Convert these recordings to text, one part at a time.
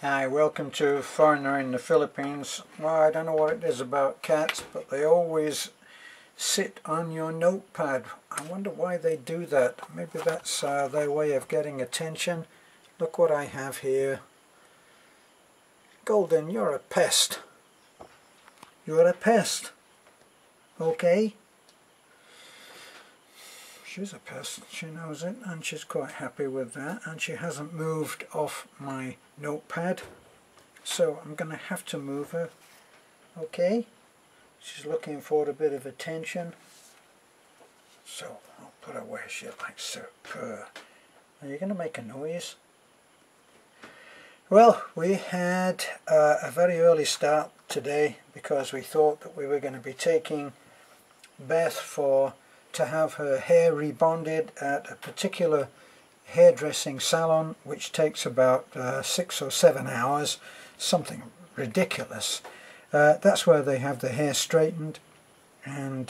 Hi, welcome to Foreigner in the Philippines. Well, I don't know what it is about cats, but they always sit on your notepad. I wonder why they do that. Maybe that's their way of getting attention. Look what I have here. Golden, you're a pest. You're a pest. Okay? She's a pest, she knows it, and she's quite happy with that, and she hasn't moved off my notepad, so I'm going to have to move her. Okay, she's looking for a bit of attention, so I'll put her where she likes to purr. Are you going to make a noise? Well, we had a very early start today because we thought that we were going to be taking Beth to have her hair rebonded at a particular hairdressing salon, which takes about 6 or 7 hours, something ridiculous. That's where they have the hair straightened, and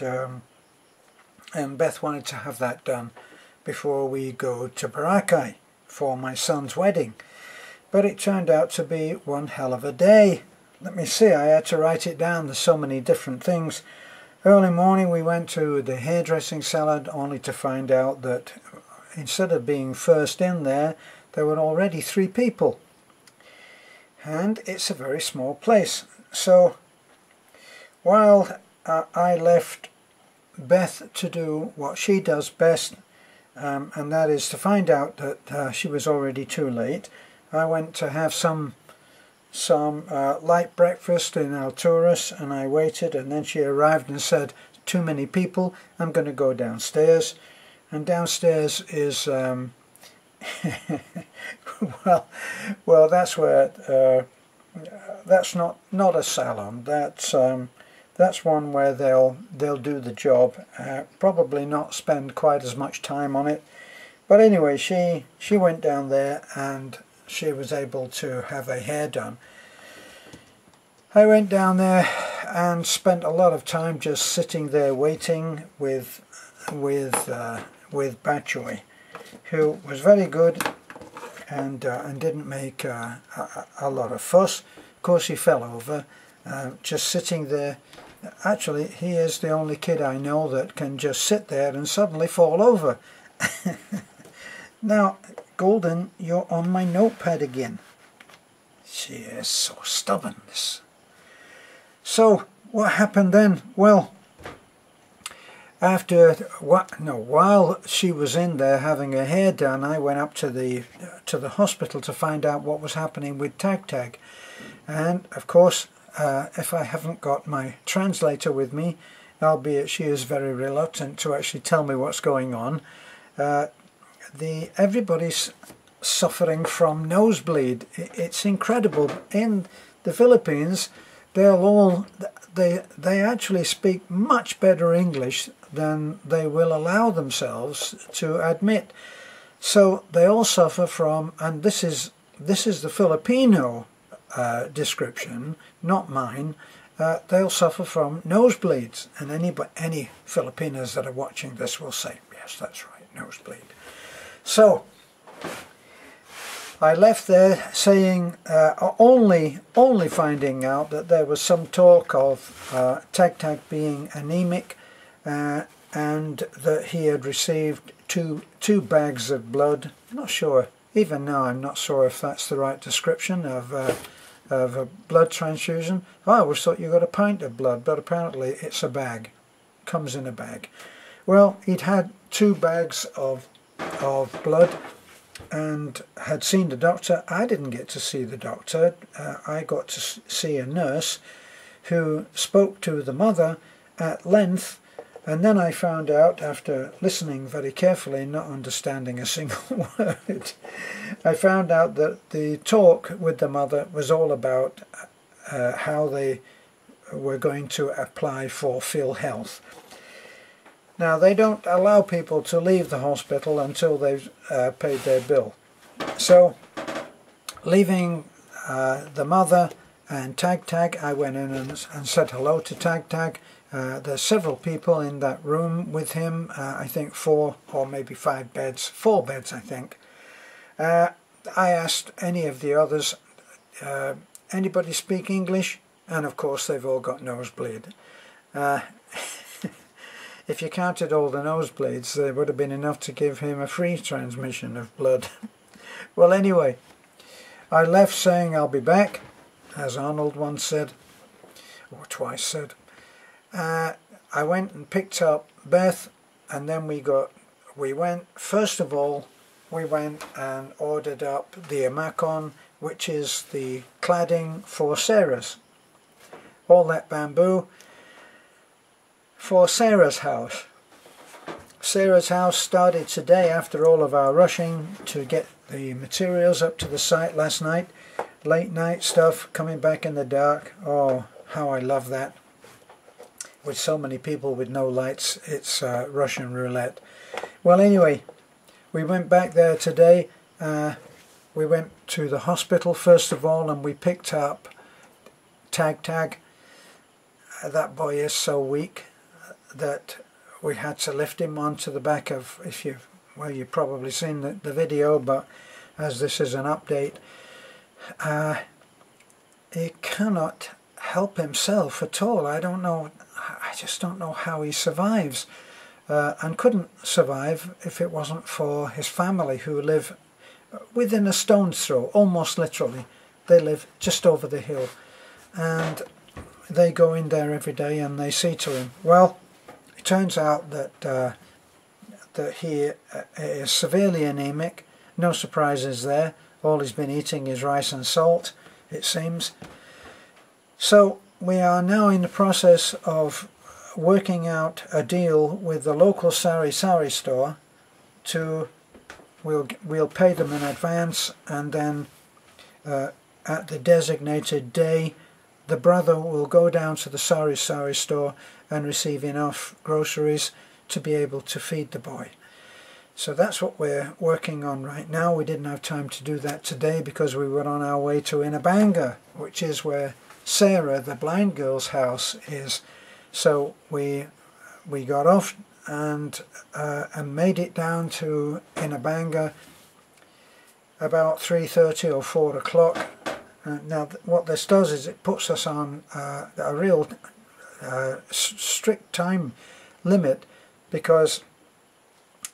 Beth wanted to have that done before we go to Boracay for my son's wedding. But it turned out to be one hell of a day. Let me see, I had to write it down, there's so many different things. Early morning we went to the hairdressing salon only to find out that instead of being first in there were already 3 people. And it's a very small place. So while I left Beth to do what she does best, and that is to find out that she was already too late, I went to have some light breakfast in Alturas, and I waited, and then she arrived and said, too many people, I'm going to go downstairs. And downstairs is well that's where that's not a salon, that's one where they'll do the job, probably not spend quite as much time on it, but anyway, she went down there and she was able to have her hair done. I went down there and spent a lot of time just sitting there waiting with Batchoy, who was very good and didn't make a lot of fuss. Of course he fell over, just sitting there. Actually, he is the only kid I know that can just sit there and suddenly fall over. Now, Golden, you're on my notepad again. She is so stubborn. So, what happened then? Well, while she was in there having her hair done, I went up to the hospital to find out what was happening with Tektok. And, of course, if I haven't got my translator with me, albeit she is very reluctant to actually tell me what's going on, everybody's suffering from nosebleed. It's incredible. In the Philippines, they actually speak much better English than they will allow themselves to admit. So they all suffer from, and this is the Filipino description, not mine. They'll suffer from nosebleeds, and any Filipinos that are watching this will say, yes, that's right, nosebleed. So I left there saying, only finding out that there was some talk of Tektok being anemic, and that he had received two bags of blood. I'm not sure, even now I'm not sure if that's the right description of a blood transfusion. I always thought you got a pint of blood, but apparently it's a bag, comes in a bag. Well, he'd had 2 bags of blood and had seen the doctor. I didn't get to see the doctor. I got to see a nurse who spoke to the mother at length, and then I found out, after listening very carefully, not understanding a single word, I found out that the talk with the mother was all about how they were going to apply for PhilHealth. Now, they don't allow people to leave the hospital until they've paid their bill. So, leaving the mother and Tektok, I went in and said hello to Tektok. There's several people in that room with him, I think 4 or maybe 5 beds, 4 beds I think. I asked any of the others anybody speak English? And of course they've all got nosebleed. If you counted all the nosebleeds, there would have been enough to give him a free transmission of blood. Well, anyway, I left saying I'll be back, as Arnold once said, or twice said. I went and picked up Beth, and then first of all, we went and ordered up the Amacon, which is the cladding for Sarah's. All that bamboo for Sarah's house. Sarah's house started today after all of our rushing to get the materials up to the site last night. Late night stuff, coming back in the dark. Oh, how I love that. With so many people with no lights, it's Russian roulette. Well, anyway, we went back there today. We went to the hospital first of all, and we picked up Tag. That boy is so weak that we had to lift him onto the back of, you've probably seen the video, but as this is an update, he cannot help himself at all. I just don't know how he survives, and couldn't survive if it wasn't for his family, who live within a stone's throw, almost literally. They live just over the hill, and they go in there every day and they see to him. Well, it turns out that he is severely anemic. No surprises there. All he's been eating is rice and salt, it seems. So we are now in the process of working out a deal with the local sari store to, we'll pay them in advance, and then at the designated day the brother will go down to the sari store and receive enough groceries to be able to feed the boy. So that's what we're working on right now. We didn't have time to do that today because we were on our way to Inabanga, which is where Sarah, the blind girl's house, is. So we got off and made it down to Inabanga about 3:30 or 4 o'clock. Now what this does is it puts us on a real strict time limit, because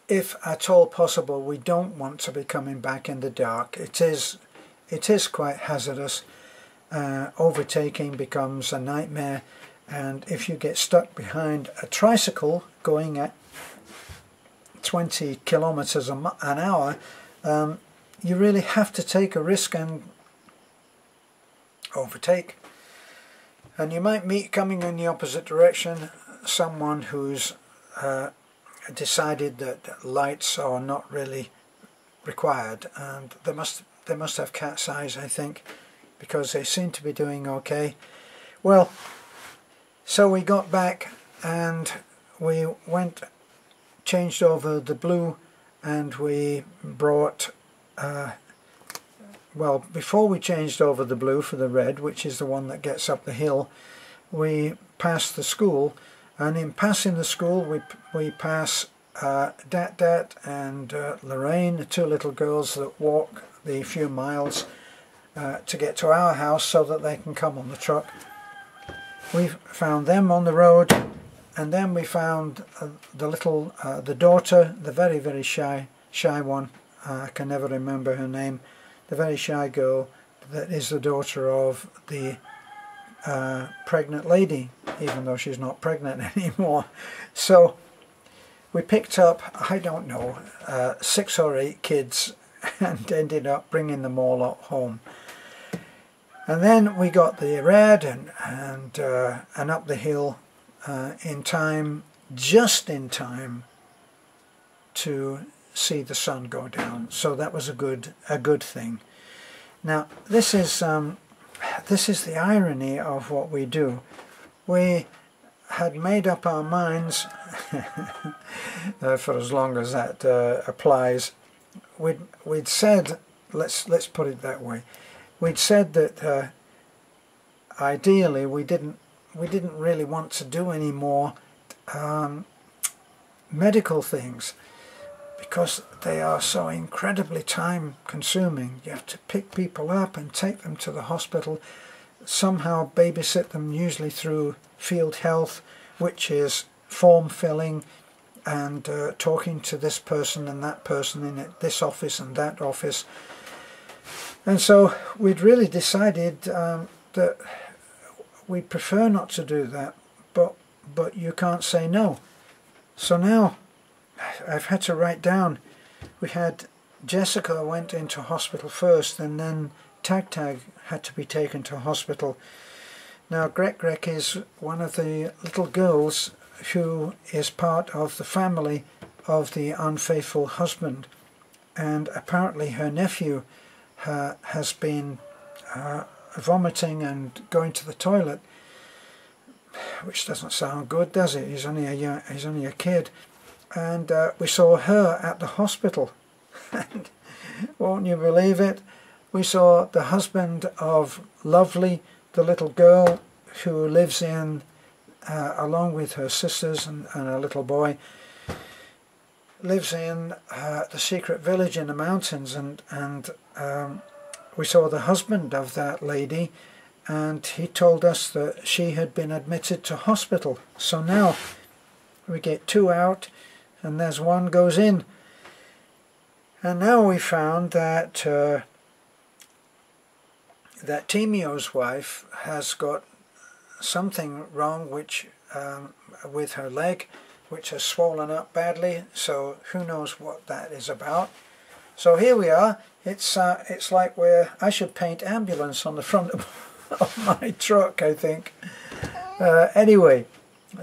if at all possible we don't want to be coming back in the dark. It is quite hazardous. Overtaking becomes a nightmare, and if you get stuck behind a tricycle going at 20 kilometers an hour, you really have to take a risk and overtake. And you might meet, coming in the opposite direction, someone who's decided that lights are not really required, and they must have cat's eyes, I think, because they seem to be doing okay. Well, so we got back and we changed over the blue, and we brought well, before we changed over the blue for the red, which is the one that gets up the hill, we passed the school, and in passing the school we pass Dat and Lorraine, the two little girls that walk the few miles to get to our house so that they can come on the truck. We found them on the road, and then we found the daughter, the very, very shy one. I can never remember her name. The very shy girl that is the daughter of the pregnant lady, even though she's not pregnant anymore. So we picked up, I don't know, 6 or 8 kids and ended up bringing them all up home. And then we got the red and up the hill in time, just in time to see the sun go down. So that was a good thing. Now this is the irony of what we do. We had made up our minds for as long as that applies. We'd said, let's put it that way. We'd said that ideally we didn't really want to do any more medical things, because they are so incredibly time consuming. You have to pick people up and take them to the hospital, somehow babysit them, usually through field health, which is form filling and talking to this person and that person in this office and that office. And so we'd really decided that we'd prefer not to do that, but you can't say no. So now I've had to write down, we had Jessica went into hospital first, and then Tag had to be taken to hospital. Now Greg is one of the little girls who is part of the family of the unfaithful husband, and apparently her nephew has been vomiting and going to the toilet, which doesn't sound good, does it? He's only a kid, and we saw her at the hospital, and won't you believe it? We saw the husband of Lovely, the little girl who lives in, along with her sisters and a little boy, lives in the secret village in the mountains, and we saw the husband of that lady, and he told us that she had been admitted to hospital. So now we get 2 out and there's 1 goes in. And now we found that that Timio's wife has got something wrong which with her leg, which has swollen up badly, so who knows what that is about. So here we are. It's like I should paint ambulance on the front of my truck, I think. Anyway,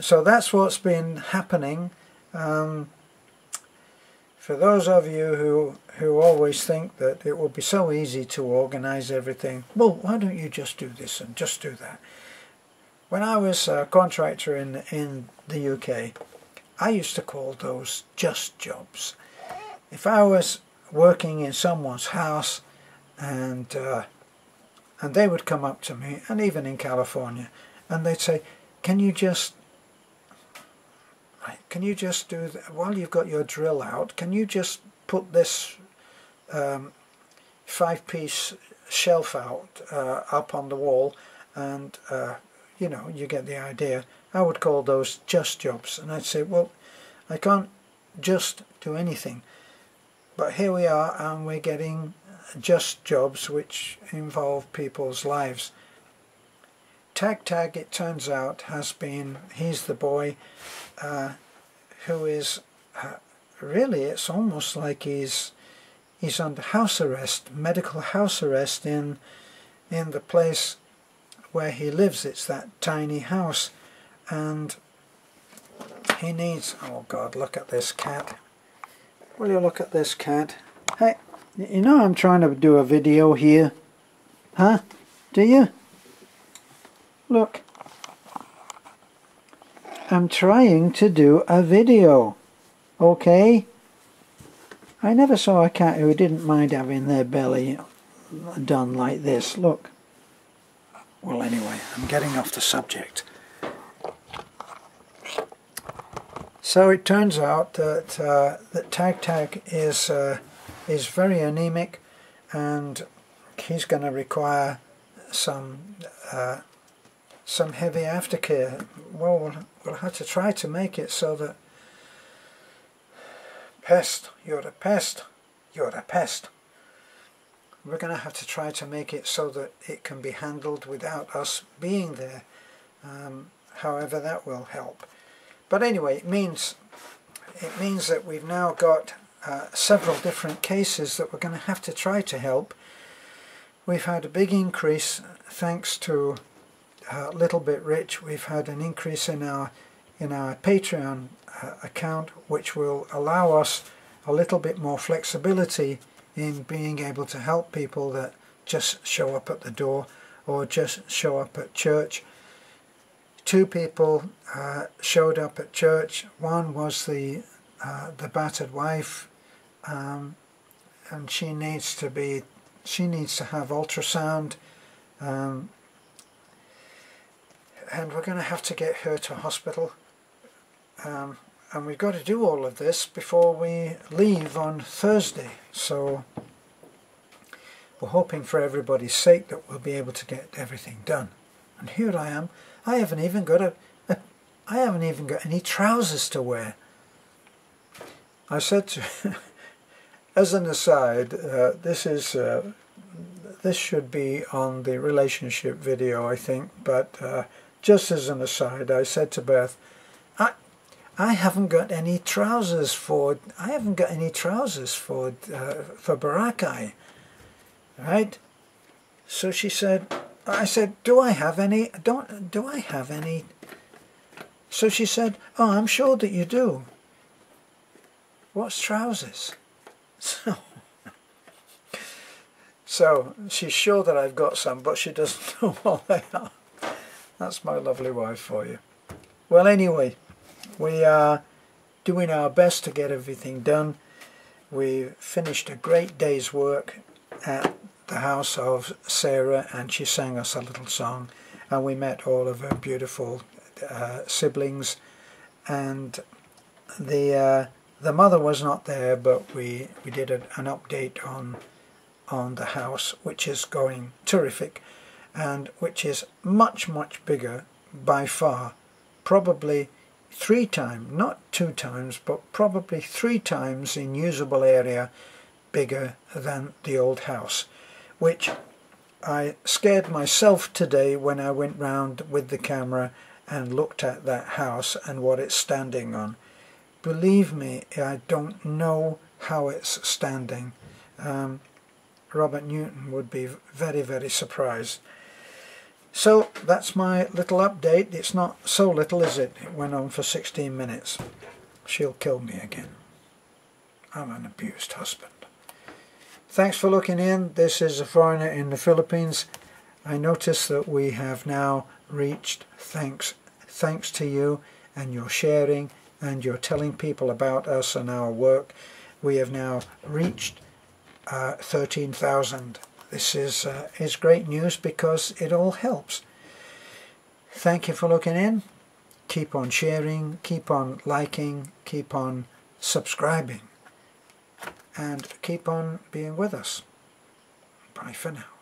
so that's what's been happening. For those of you who always think that it will be so easy to organize everything, well, why don't you just do this and just do that? When I was a contractor in the UK, I used to call those just jobs. If I was working in someone's house and they would come up to me, and even in California, and they'd say, can you just do that while you've got your drill out? Can you just put this 5-piece shelf out up on the wall? And you know, you get the idea. I would call those just jobs, and I'd say, well, I can't just do anything, but here we are, and we're getting just jobs which involve people's lives. Tag, it turns out, he's the boy who is really, it's almost like he's under house arrest, medical house arrest in the place where he lives. It's that tiny house, and he needs, oh God, look at this cat. Will you look at this cat? Hey, you know I'm trying to do a video here, huh? Do you? Look, I'm trying to do a video, okay? I never saw a cat who didn't mind having their belly done like this. Look. Well, anyway, I'm getting off the subject. So it turns out that Tag is very anemic, and he's going to require some heavy aftercare. Well, we'll have to try to make it so that you're the pest. We're going to have to try to make it so that it can be handled without us being there. However, that will help. But anyway, it means that we've now got several different cases that we're going to have to try to help. We've had a big increase thanks to Little Bit Rich. We've had an increase in our Patreon account, which will allow us a little bit more flexibility in being able to help people that just show up at the door or just show up at church. 2 people showed up at church. One was the battered wife, and she needs to have ultrasound, and we're going to have to get her to hospital. and we've got to do all of this before we leave on Thursday. So we're hoping for everybody's sake that we'll be able to get everything done. And here I am. I haven't even got any trousers to wear. I said to as an aside, this should be on the relationship video, I think, but just as an aside, I said to Beth, I haven't got any trousers for Barakai, right? So she said, I said, do I have any? Do I have any? So she said, oh, I'm sure that you do. What's trousers? So she's sure that I've got some, but she doesn't know what they are. That's my lovely wife for you. Well, anyway, we are doing our best to get everything done. We finished a great day's work at the house of Sarah, and she sang us a little song, and we met all of her beautiful siblings, and the mother was not there, but we did an update on the house, which is going terrific, and which is much bigger by far, probably 3 times, not 2 times, but probably 3 times in usable area bigger than the old house, which I scared myself today when I went round with the camera and looked at that house and what it's standing on. Believe me, I don't know how it's standing. Robert Newton would be very surprised. So that's my little update. It's not so little, is it? It went on for 16 minutes. She'll kill me again. I'm an abused husband. Thanks for looking in. This is A Foreigner in the Philippines. I notice that we have now reached, thanks to you and your sharing and your telling people about us and our work, we have now reached 13,000. This is great news because it all helps. Thank you for looking in. Keep on sharing, keep on liking, keep on subscribing, and keep on being with us. Bye for now.